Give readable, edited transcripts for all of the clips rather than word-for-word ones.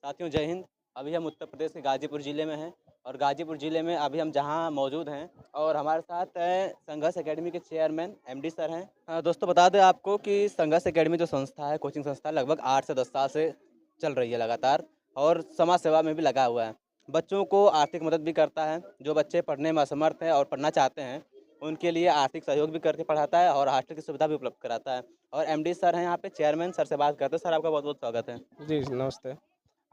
साथियों जय हिंद। अभी हम उत्तर प्रदेश के गाजीपुर ज़िले में हैं और गाजीपुर ज़िले में अभी हम जहां मौजूद हैं और हमारे साथ संघर्ष एकेडमी के चेयरमैन एमडी सर हैं। दोस्तों बता दें आपको कि संघर्ष एकेडमी जो संस्था है, कोचिंग संस्था, लगभग 8 से 10 साल से चल रही है लगातार और समाज सेवा में भी लगा हुआ है। बच्चों को आर्थिक मदद भी करता है। जो बच्चे पढ़ने में असमर्थ हैं और पढ़ना चाहते हैं उनके लिए आर्थिक सहयोग भी करके पढ़ाता है और हॉस्टल की सुविधा भी उपलब्ध कराता है। और एमडी सर हैं यहाँ पे, चेयरमैन सर से बात करते हैं। सर आपका बहुत बहुत स्वागत है। जी, नमस्ते।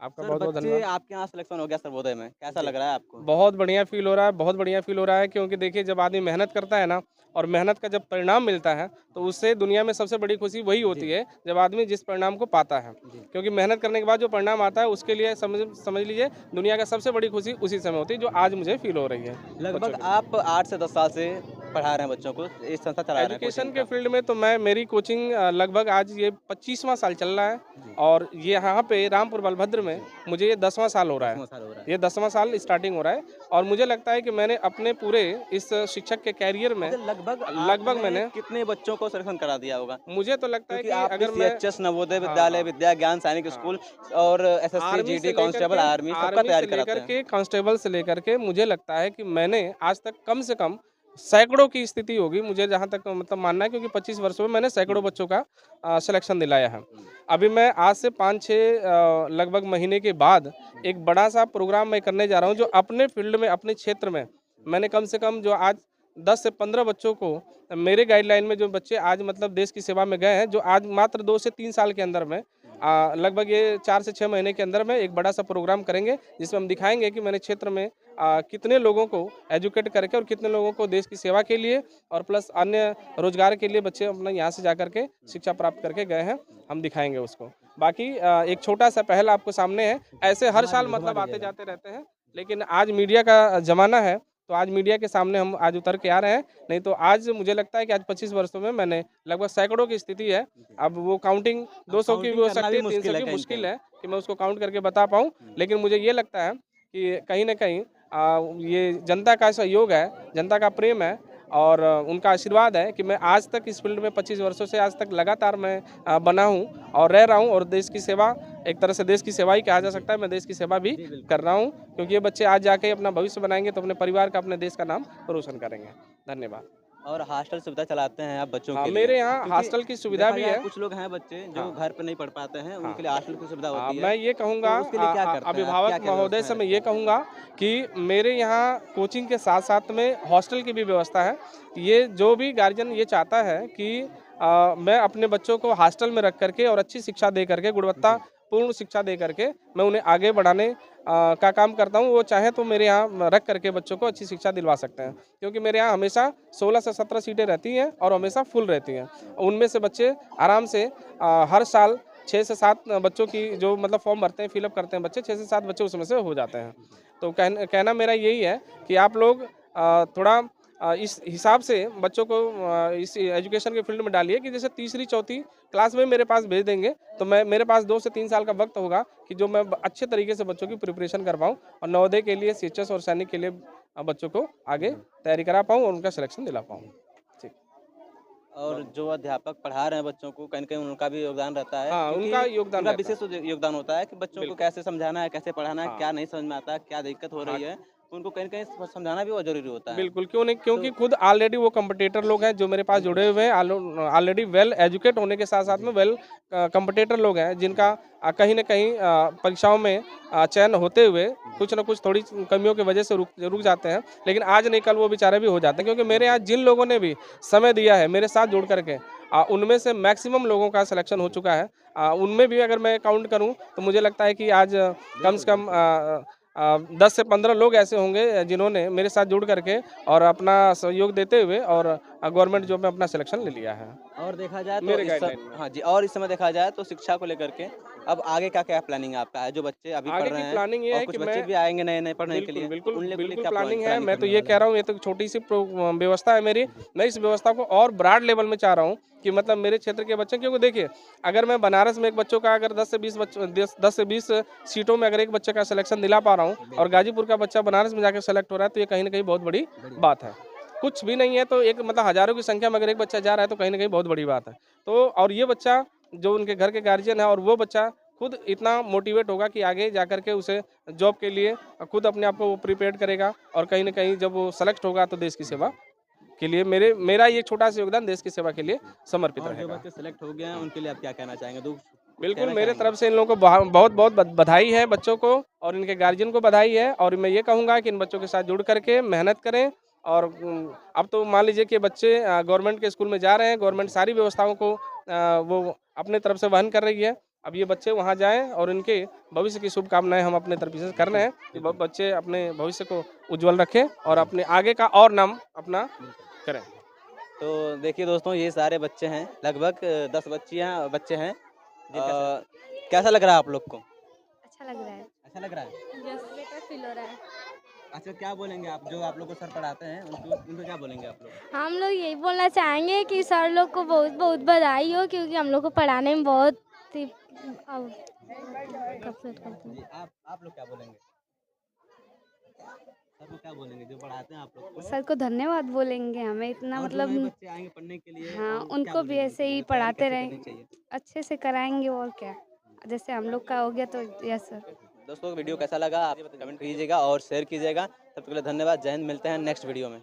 आपका सर बहुत-बहुत बच्चे धन्यवाद। आपके यहाँ सिलेक्शन हो गया सर्वोदय में, कैसा जी। लग रहा है आपको? बहुत बढ़िया फ़ील हो रहा है, बहुत बढ़िया फ़ील हो रहा है क्योंकि देखिए जब आदमी मेहनत करता है ना और मेहनत का जब परिणाम मिलता है, तो उससे दुनिया में सबसे बड़ी खुशी वही जी, होती है, जब आदमी जिस परिणाम को पाता है। जी। क्योंकि मेहनत करने के बाद जो परिणाम आता है उसके लिए समझ समझ लीजिए दुनिया का सबसे बड़ी खुशी उसी समय होती है, जो आज मुझे फ़ील हो रही है बच्चों लगभग के लिए। आप 8 से 10 साल से पढ़ा रहे हैं बच्चों को, ये संस्था चला रहे हैं एजुकेशन कोचिंग के का। फील्ड में तो मेरी कोचिंग लगभग आज ये 25वां साल चल रहा है जी, और ये यहाँ पे रामपुर बलभद्र में जी। मुझे ये 10वां साल हो रहा है। 10वां साल हो रहा है। ये 10वां साल स्टार्टिंग हो रहा है और मुझे लगता है कि मैंने अपने पूरे इस शिक्षक के करियर में अच्छा, लगभग लगभग आपने मैंने कितने बच्चों को सिलेक्शन करा दिया होगा? मुझे तो लगता है क्योंकि कि आपने अगर मैं सीएचएस, नवोदय हाँ, विद्यालय, हाँ, विद्या ज्ञान सैनिक हाँ। स्कूल और एसएससी, जीडी, कांस्टेबल, आर्मी सबका तैयारी कराते हैं। कांस्टेबल से लेकर के मुझे लगता है कि मैंने आज तक कम से कम सैकड़ों की स्थिति होगी मुझे जहाँ तक मतलब मानना है क्योंकि 25 वर्षों में मैंने सैकड़ों हुँ, बच्चों का सिलेक्शन दिलाया है। हुँ, अभी मैं आज से 5-6 लगभग महीने के बाद हुँ, एक बड़ा-सा प्रोग्राम मैं करने जा रहा हूँ जो अपने फ़ील्ड में, अपने क्षेत्र में मैंने कम से कम जो आज 10 से 15 बच्चों को मेरे गाइडलाइन में जो बच्चे आज मतलब देश की सेवा में गए हैं, जो आज मात्र 2 से 3 साल के अंदर में लगभग ये 4 से 6 महीने के अंदर में एक बड़ा-सा प्रोग्राम करेंगे, जिसमें हम दिखाएँगे कि मैंने क्षेत्र में कितने लोगों को एजुकेट करके और कितने लोगों को देश की सेवा के लिए और प्लस अन्य रोजगार के लिए बच्चे अपना यहाँ से जाकर के हुँ, शिक्षा प्राप्त करके गए हैं, हुँ। हम दिखाएँगे उसको। बाकी एक छोटा-सा पहल आपको सामने है, ऐसे हर घुमा साल दीजिए, घुमा मतलब दीजिएगा। आते-जाते रहते हैं, लेकिन आज मीडिया का ज़माना है, तो आज मीडिया के सामने हम आज उतर के आ रहे हैं, नहीं तो आज मुझे लगता है कि आज 25 वर्षों में मैंने लगभग सैकड़ों की स्थिति है। जी। अब वो काउंटिंग अब 200 की भी काउंटिंग हो करना सकती भी है, 300 मुश्किल है की कहीं न मुश्किल कहीं। है कि मैं उसको काउंट करके बता पाऊँ, हुँ, लेकिन मुझे ये लगता है कि कहीं न कहीं ये जनता का सहयोग है, जनता का प्रेम है और उनका आशीर्वाद है कि मैं आज तक इस फील्ड में 25 वर्षों से आज तक लगातार मैं बना हूँ और रह रहा हूँ और देश की सेवा एक तरह से देश की सेवा ही कहा जा जी। सकता है, मैं देश की सेवा भी जी, बिल्कुल। कर रहा हूँ क्योंकि ये बच्चे आज जाके अपना भविष्य बनाएँगे तो अपने परिवार का, अपने देश का नाम रोशन करेंगे। धन्यवाद। और हॉस्टल सुविधा चलाते हैं आप बच्चों हाँ, के लिए, मेरे यहाँ क्योंकि हॉस्टल की सुविधा देखा भी जाए है। कुछ लोग हैं बच्चे जो हाँ, घर पे नहीं पढ़ पाते हैं, हाँ। उनके लिए हॉस्टल की सुविधा होती है। मैं ये तो कहूँगा उसके लिए क्या करते हैं आप? अभिभावक क्या-क्या महोदय व्यवस्थाएँ से मैं रखते ये हैं? कहूँगा कि मेरे यहाँ कोचिंग के साथ-साथ में हॉस्टल की भी व्यवस्था है। ये जो भी गार्जियन ये चाहता है कि मैं अपने बच्चों को हॉस्टल में रख कर के और अच्छी शिक्षा दे करके, जी, गुणवत्तापूर्ण शिक्षा दे करके मैं उन्हें आगे बढ़ाने का काम करता हूँ। वो चाहें तो मेरे यहाँ रख करके बच्चों को अच्छी शिक्षा दिलवा सकते हैं। क्योंकि मेरे यहाँ हमेशा 16 से 17 सीटें रहती हैं और हमेशा फुल रहती हैं। उनमें से बच्चे आराम से हर साल 6 से 7 बच्चों की जो मतलब फॉर्म भरते हैं, फिलअप करते हैं बच्चे, 6 से 7 बच्चे उसमें से हो जाते हैं। जी। तो कहना मेरा यही है कि आप लोग थोड़ा इस हिसाब से बच्चों को इस एजुकेशन के फील्ड में डालिए कि जैसे तीसरी, चौथी क्लास में मेरे पास भेज देंगे, तो मैं मेरे पास 2 से 3 साल का वक़्त होगा कि जो मैं अच्छे तरीके से बच्चों की प्रिपरेशन कर पाऊँ और नवोदय के लिए, सीएचएस और सैनिक के लिए बच्चों को आगे जी। तैयारी करा पाऊँ और उनका सिलेक्शन दिला पाऊँ। ठीक, और बहुत जो अध्यापक पढ़ा रहे हैं बच्चों को, कहीं न कहीं उनका भी योगदान रहता है, हाँ, क्योंकि उनका योगदान उनका रहता है। विशेष योगदान होता है कि बच्चों को बिल्कुल, कैसे समझाना है, कैसे पढ़ाना है, हाँ, क्या नहीं समझ में आता है, क्या दिक्कत हो हाँ। रही है, उनको कहीं न कहीं समझाना भी बहुत ज़रूरी होता है। बिल्कुल, क्यों नहीं तो क्योंकि खुद ऑलरेडी वो कॉम्पिटिटर लोग हैं जो मेरे पास जुड़े बिल्कुल। हुए हैं ऑलरेडी वेल एजुकेट होने के साथ-साथ में जी, वेल कॉम्पिटिटर लोग हैं जी, जिनका कहीं न कहीं परीक्षाओं में चयन होते हुए जी, कुछ न कुछ थोड़ी कमियों की वजह से रुक जाते हैं। लेकिन आज नहीं कल वो बेचारे भी हो जाते हैं क्योंकि मेरे यहाँ बिल्कुल। जिन लोगों ने भी समय दिया है मेरे साथ जुड़ कर के उनमें से मैक्सिमम लोगों का सिलेक्शन हो जी, चुका है। उनमें भी अगर मैं काउंट करूँ तो मुझे लगता है कि आज कम बिल्कुल, से कम बिल्कुल। 10 से 15 लोग ऐसे होंगे जिन्होंने मेरे साथ जुड़ करके और अपना सहयोग देते हुए और गवर्नमेंट जॉब में अपना सिलेक्शन ले लिया है, और देखा जाए तो मेरे इस स गाइडलाइन में। हाँ जी, और इस समय देखा जाए तो शिक्षा को लेकर के अब आगे का क्या प्लानिंग है आपका है? जो बच्चे अभी पढ़ आगे रहे की हैं प्लानिंग ये और है कुछ कि बच्चे मैं भी आएँगे नए-नए पढ़ने के बिल्कुल, लिए, तो बिल्कुल, उन लोगों के लिए बिल्कुल क्या प्लानिंग है। प्लानिंग मैं तो करने ये वाले कह हैं? रहा हूँ, ये तो छोटी-सी व्यवस्था है मेरी। जी, मैं इस व्यवस्था को और ब्रॉड लेवल में चाह रहा हूँ कि मतलब मेरे क्षेत्र के बच्चे क्योंकि देखिए, अगर मैं बनारस में एक बच्चों का अगर 10 से 20 सीटों में अगर एक बच्चे का सिलेक्शन दिला पा रहा हूँ और बिल्कुल, गाज़ीपुर का बच्चा बनारस में जाके सेलेक्ट हो रहा है, तो ये कहीं न कहीं बहुत बड़ी बड़ी बात बात है। कुछ भी नहीं है तो एक मतलब हज़ारों की संख्या में अगर एक बच्चा जा रहा है, तो कहीं न कहीं बहुत बड़ी बात है। तो और ये बच्चा जो उनके घर के गार्जियन है और वो बच्चा खुद इतना मोटिवेट होगा कि आगे जा कर के उसे जॉब के लिए खुद अपने आप को वो प्रिपेयर करेगा, और कहीं ना कहीं जब वो सेलेक्ट होगा तो देश की सेवा के लिए मेरा ये छोटा सा योगदान देश की सेवा के लिए समर्पित और जो रहेगा। बच्चे सेलेक्ट हो गए हैं उनके लिए आप क्या कहना चाहेंगे? बिल्कुल, कहना मेरे चाहेंगे? तरफ से इन लोगों को बहुत बहुत बधाई है बच्चों को, और इनके गार्जियन को बधाई है। और मैं ये कहूँगा कि इन बच्चों के साथ जुड़ करके मेहनत करें। और अब तो मान लीजिए कि बच्चे गवर्नमेंट के स्कूल में जा रहे हैं, गवर्नमेंट सारी व्यवस्थाओं को वो अपने तरफ से वहन कर रही है। अब ये बच्चे वहाँ जाएँ और इनके भविष्य की शुभकामनाएँ हम अपने तरफ से कर रहे हैं कि बच्चे अपने भविष्य को उज्ज्वल रखें और अपने आगे का और नाम अपना करें। तो देखिए दोस्तों, ये सारे बच्चे हैं, लगभग 10 बच्चे हैं। कैसा लग रहा है आप लोग को? अच्छा लग रहा है। अच्छा लग रहा है? यस, बेटर फील हो रहा है। अच्छा, क्या बोलेंगे आप, जो आप लोग को सर पढ़ाते हैं उनको क्या बोलेंगे आप लोग? हम लोग यही बोलना चाहेंगे कि सर लोग को बहुत बहुत बधाई हो, क्योंकि हम लोग को पढ़ाने में बहुत ही जी, आप लोग क्या बोलेंगे? सर को क्या बोलेंगे जो पढ़ाते हैं आप लोग को? सर को धन्यवाद बोलेंगे, हमें इतना और जो मतलब नए बच्चे आएंगे पढ़ने के लिए, हाँ, क्या उनको भी बोलेंगे ऐसे उनके ही लिए? तैयारी पढ़ाते कैसे रहें, करनी चाहिए? अच्छे से कराएंगे और क्या, जैसे हम लोग का हो गया तो यस सर। दोस्तों, वीडियो कैसा लगा आप कमेंट कीजिएगा और शेयर कीजिएगा। सबके लिए धन्यवाद। जय हिंद। मिलते हैं नेक्स्ट वीडियो में।